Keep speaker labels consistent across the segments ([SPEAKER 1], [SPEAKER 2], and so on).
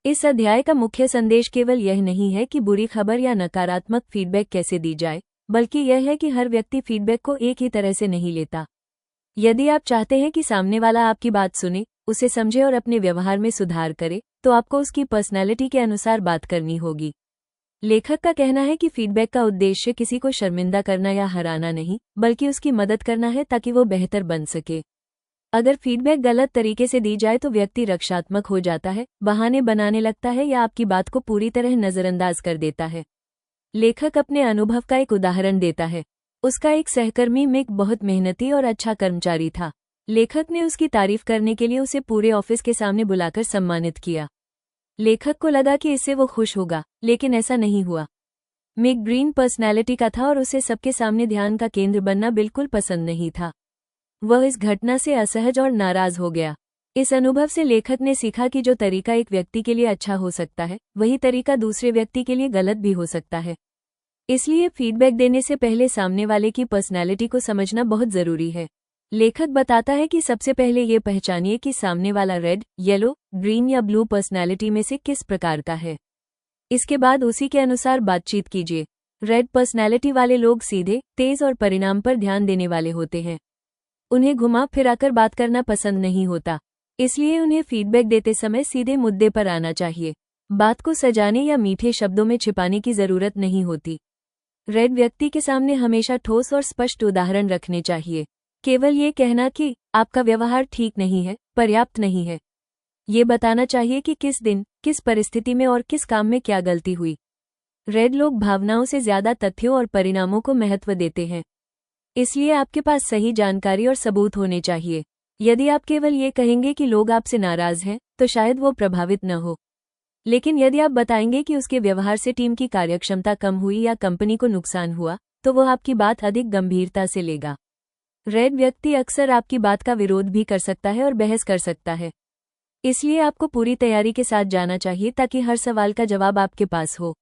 [SPEAKER 1] इस अध्याय का मुख्य संदेश केवल यह नहीं है कि बुरी खबर या नकारात्मक फीडबैक कैसे दी जाए, बल्कि यह है कि हर व्यक्ति फीडबैक को एक ही तरह से नहीं लेता। यदि आप चाहते हैं कि सामने वाला आपकी बात सुने, उसे समझे और अपने व्यवहार में सुधार करे, तो आपको उसकी पर्सनैलिटी के अनुसार बात करनी होगी। लेखक का कहना है कि फीडबैक का उद्देश्य किसी को शर्मिंदा करना या हराना नहीं, बल्कि उसकी मदद करना है ताकि वो बेहतर बन सके। अगर फीडबैक गलत तरीके से दी जाए तो व्यक्ति रक्षात्मक हो जाता है, बहाने बनाने लगता है या आपकी बात को पूरी तरह नजरअंदाज कर देता है। लेखक अपने अनुभव का एक उदाहरण देता है। उसका एक सहकर्मी मिक बहुत मेहनती और अच्छा कर्मचारी था। लेखक ने उसकी तारीफ करने के लिए उसे पूरे ऑफिस के सामने बुलाकर सम्मानित किया। लेखक को लगा कि इससे वो खुश होगा, लेकिन ऐसा नहीं हुआ। मिक ग्रीन पर्सनैलिटी का था और उसे सबके सामने ध्यान का केंद्र बनना बिल्कुल पसंद नहीं था। वह इस घटना से असहज और नाराज हो गया। इस अनुभव से लेखक ने सीखा कि जो तरीका एक व्यक्ति के लिए अच्छा हो सकता है, वही तरीका दूसरे व्यक्ति के लिए गलत भी हो सकता है। इसलिए फीडबैक देने से पहले सामने वाले की पर्सनैलिटी को समझना बहुत जरूरी है। लेखक बताता है कि सबसे पहले ये पहचानिए कि सामने वाला रेड, येलो, ग्रीन या ब्लू पर्सनैलिटी में से किस प्रकार का है। इसके बाद उसी के अनुसार बातचीत कीजिए। रेड पर्सनैलिटी वाले लोग सीधे, तेज और परिणाम पर ध्यान देने वाले होते हैं। उन्हें घुमा फिराकर बात करना पसंद नहीं होता, इसलिए उन्हें फीडबैक देते समय सीधे मुद्दे पर आना चाहिए। बात को सजाने या मीठे शब्दों में छिपाने की जरूरत नहीं होती। रेड व्यक्ति के सामने हमेशा ठोस और स्पष्ट उदाहरण रखने चाहिए। केवल ये कहना कि आपका व्यवहार ठीक नहीं है, पर्याप्त नहीं है। ये बताना चाहिए कि किस दिन, किस परिस्थिति में और किस काम में क्या गलती हुई। रेड लोग भावनाओं से ज्यादा तथ्यों और परिणामों को महत्व देते हैं, इसलिए आपके पास सही जानकारी और सबूत होने चाहिए। यदि आप केवल ये कहेंगे कि लोग आपसे नाराज हैं, तो शायद वो प्रभावित न हो। लेकिन यदि आप बताएंगे कि उसके व्यवहार से टीम की कार्यक्षमता कम हुई या कंपनी को नुकसान हुआ, तो वह आपकी बात अधिक गंभीरता से लेगा। रेड व्यक्ति अक्सर आपकी बात का विरोध भी कर सकता है और बहस कर सकता है, इसलिए आपको पूरी तैयारी के साथ जाना चाहिए ताकि हर सवाल का जवाब आपके पास हो।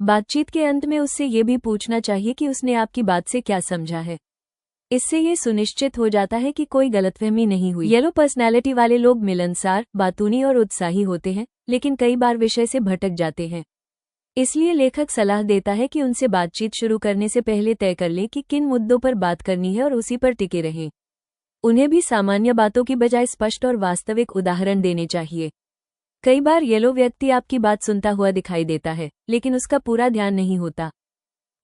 [SPEAKER 1] बातचीत के अंत में उससे ये भी पूछना चाहिए कि उसने आपकी बात से क्या समझा है। इससे ये सुनिश्चित हो जाता है कि कोई गलतफहमी नहीं हुई। येलो पर्सनैलिटी वाले लोग मिलनसार, बातूनी और उत्साही होते हैं, लेकिन कई बार विषय से भटक जाते हैं। इसलिए लेखक सलाह देता है कि उनसे बातचीत शुरू करने से पहले तय कर लें कि किन मुद्दों पर बात करनी है और उसी पर टिके रहें। उन्हें भी सामान्य बातों की बजाय स्पष्ट और वास्तविक उदाहरण देने चाहिए। कई बार येलो व्यक्ति आपकी बात सुनता हुआ दिखाई देता है, लेकिन उसका पूरा ध्यान नहीं होता,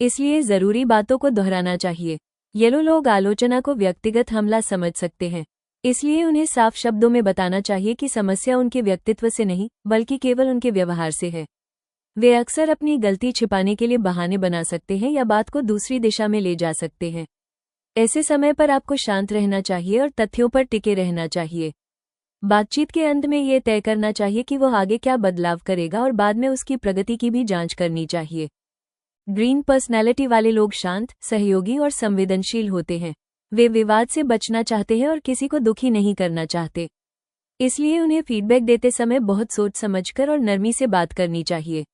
[SPEAKER 1] इसलिए जरूरी बातों को दोहराना चाहिए। येलो लोग आलोचना को व्यक्तिगत हमला समझ सकते हैं, इसलिए उन्हें साफ शब्दों में बताना चाहिए कि समस्या उनके व्यक्तित्व से नहीं, बल्कि केवल उनके व्यवहार से है। वे अक्सर अपनी गलती छिपाने के लिए बहाने बना सकते हैं या बात को दूसरी दिशा में ले जा सकते हैं। ऐसे समय पर आपको शांत रहना चाहिए और तथ्यों पर टिके रहना चाहिए। बातचीत के अंत में ये तय करना चाहिए कि वह आगे क्या बदलाव करेगा और बाद में उसकी प्रगति की भी जांच करनी चाहिए। ग्रीन पर्सनैलिटी वाले लोग शांत, सहयोगी और संवेदनशील होते हैं। वे विवाद से बचना चाहते हैं और किसी को दुखी नहीं करना चाहते, इसलिए उन्हें फीडबैक देते समय बहुत सोच समझकर और नरमी से बात करनी चाहिए।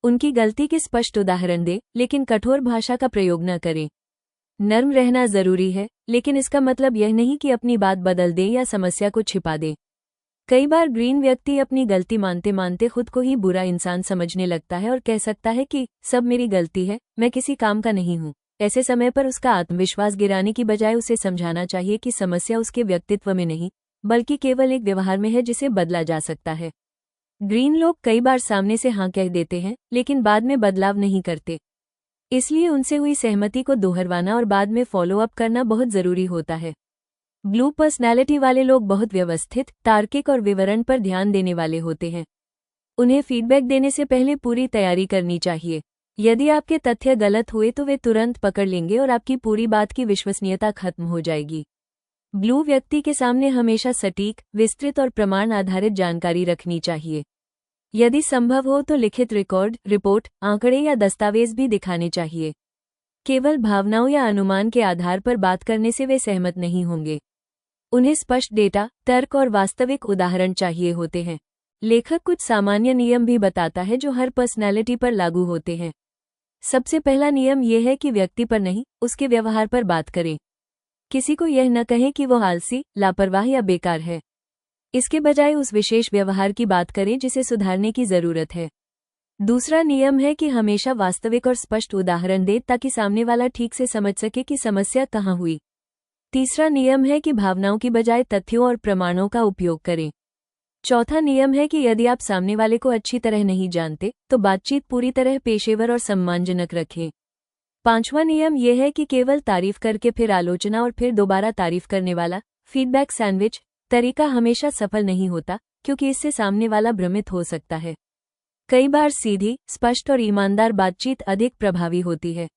[SPEAKER 1] उनकी गलती के स्पष्ट उदाहरण दें, लेकिन कठोर भाषा का प्रयोग न करें। नर्म रहना जरूरी है, लेकिन इसका मतलब यह नहीं कि अपनी बात बदल दें या समस्या को छिपा दें। कई बार ग्रीन व्यक्ति अपनी गलती मानते मानते खुद को ही बुरा इंसान समझने लगता है और कह सकता है कि सब मेरी गलती है, मैं किसी काम का नहीं हूँ। ऐसे समय पर उसका आत्मविश्वास गिराने की बजाय उसे समझाना चाहिए कि समस्या उसके व्यक्तित्व में नहीं, बल्कि केवल एक व्यवहार में है जिसे बदला जा सकता है। ग्रीन लोग कई बार सामने से हाँ कह देते हैं, लेकिन बाद में बदलाव नहीं करते, इसलिए उनसे हुई सहमति को दोहरवाना और बाद में फॉलो अप करना बहुत जरूरी होता है। ब्लू पर्सनैलिटी वाले लोग बहुत व्यवस्थित, तार्किक और विवरण पर ध्यान देने वाले होते हैं। उन्हें फीडबैक देने से पहले पूरी तैयारी करनी चाहिए। यदि आपके तथ्य गलत हुए तो वे तुरंत पकड़ लेंगे और आपकी पूरी बात की विश्वसनीयता खत्म हो जाएगी। ब्लू व्यक्ति के सामने हमेशा सटीक, विस्तृत और प्रमाण आधारित जानकारी रखनी चाहिए। यदि संभव हो तो लिखित रिकॉर्ड, रिपोर्ट, आंकड़े या दस्तावेज भी दिखाने चाहिए। केवल भावनाओं या अनुमान के आधार पर बात करने से वे सहमत नहीं होंगे। उन्हें स्पष्ट डेटा, तर्क और वास्तविक उदाहरण चाहिए होते हैं। लेखक कुछ सामान्य नियम भी बताता है जो हर पर्सनैलिटी पर लागू होते हैं। सबसे पहला नियम यह है कि व्यक्ति पर नहीं, उसके व्यवहार पर बात करें। किसी को यह न कहें कि वो आलसी, लापरवाह या बेकार है। इसके बजाय उस विशेष व्यवहार की बात करें जिसे सुधारने की जरूरत है। दूसरा नियम है कि हमेशा वास्तविक और स्पष्ट उदाहरण दें ताकि सामने वाला ठीक से समझ सके कि समस्या कहाँ हुई। तीसरा नियम है कि भावनाओं की बजाय तथ्यों और प्रमाणों का उपयोग करें। चौथा नियम है कि यदि आप सामने वाले को अच्छी तरह नहीं जानते तो बातचीत पूरी तरह पेशेवर और सम्मानजनक रखें। पांचवा नियम यह है कि केवल तारीफ करके फिर आलोचना और फिर दोबारा तारीफ करने वाला फीडबैक सैंडविच तरीका हमेशा सफल नहीं होता, क्योंकि इससे सामने वाला भ्रमित हो सकता है। कई बार सीधी, स्पष्ट और ईमानदार बातचीत अधिक प्रभावी होती है।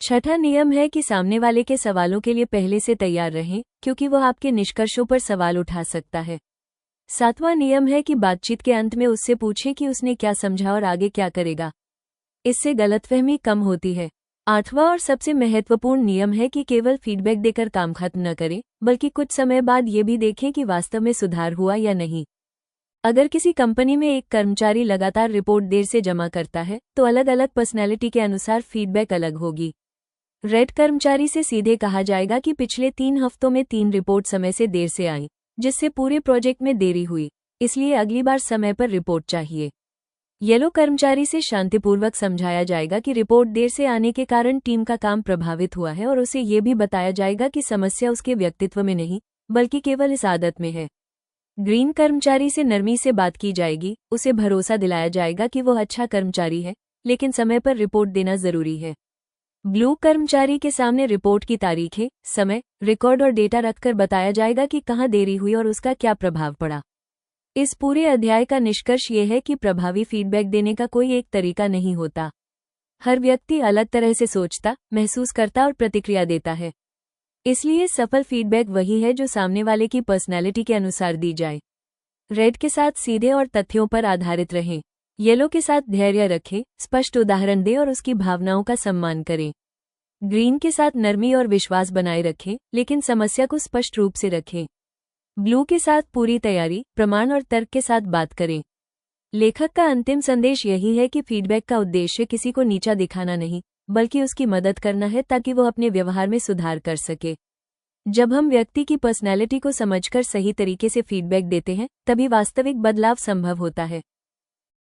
[SPEAKER 1] छठा नियम है कि सामने वाले के सवालों के लिए पहले से तैयार रहें, क्योंकि वह आपके निष्कर्षों पर सवाल उठा सकता है। सातवां नियम है कि बातचीत के अंत में उससे पूछें कि उसने क्या समझा और आगे क्या करेगा। इससे गलतफहमी कम होती है। आठवां और सबसे महत्वपूर्ण नियम है कि केवल फीडबैक देकर काम खत्म न करें, बल्कि कुछ समय बाद ये भी देखें कि वास्तव में सुधार हुआ या नहीं। अगर किसी कंपनी में एक कर्मचारी लगातार रिपोर्ट देर से जमा करता है तो अलग अलग पर्सनैलिटी के अनुसार फीडबैक अलग होगी। रेड कर्मचारी से सीधे कहा जाएगा कि पिछले 3 हफ्तों में 3 रिपोर्ट समय से देर से आई, जिससे पूरे प्रोजेक्ट में देरी हुई, इसलिए अगली बार समय पर रिपोर्ट चाहिए। येलो कर्मचारी से शांतिपूर्वक समझाया जाएगा कि रिपोर्ट देर से आने के कारण टीम का काम प्रभावित हुआ है और उसे ये भी बताया जाएगा कि समस्या उसके व्यक्तित्व में नहीं बल्कि केवल इस आदत में है। ग्रीन कर्मचारी से नरमी से बात की जाएगी, उसे भरोसा दिलाया जाएगा कि वह अच्छा कर्मचारी है, लेकिन समय पर रिपोर्ट देना जरूरी है। ब्लू कर्मचारी के सामने रिपोर्ट की तारीखें, समय, रिकॉर्ड और डेटा रखकर बताया जाएगा कि कहाँ देरी हुई और उसका क्या प्रभाव पड़ा। इस पूरे अध्याय का निष्कर्ष ये है कि प्रभावी फीडबैक देने का कोई एक तरीका नहीं होता। हर व्यक्ति अलग तरह से सोचता, महसूस करता और प्रतिक्रिया देता है। इसलिए सफल फीडबैक वही है जो सामने वाले की पर्सनैलिटी के अनुसार दी जाए। रेड के साथ सीधे और तथ्यों पर आधारित रहें। येलो के साथ धैर्य रखें, स्पष्ट उदाहरण दें और उसकी भावनाओं का सम्मान करें। ग्रीन के साथ नरमी और विश्वास बनाए रखें, लेकिन समस्या को स्पष्ट रूप से रखें। ब्लू के साथ पूरी तैयारी, प्रमाण और तर्क के साथ बात करें। लेखक का अंतिम संदेश यही है कि फीडबैक का उद्देश्य किसी को नीचा दिखाना नहीं, बल्कि उसकी मदद करना है ताकि वो अपने व्यवहार में सुधार कर सके। जब हम व्यक्ति की पर्सनैलिटी को समझकर सही तरीके से फीडबैक देते हैं, तभी वास्तविक बदलाव संभव होता है।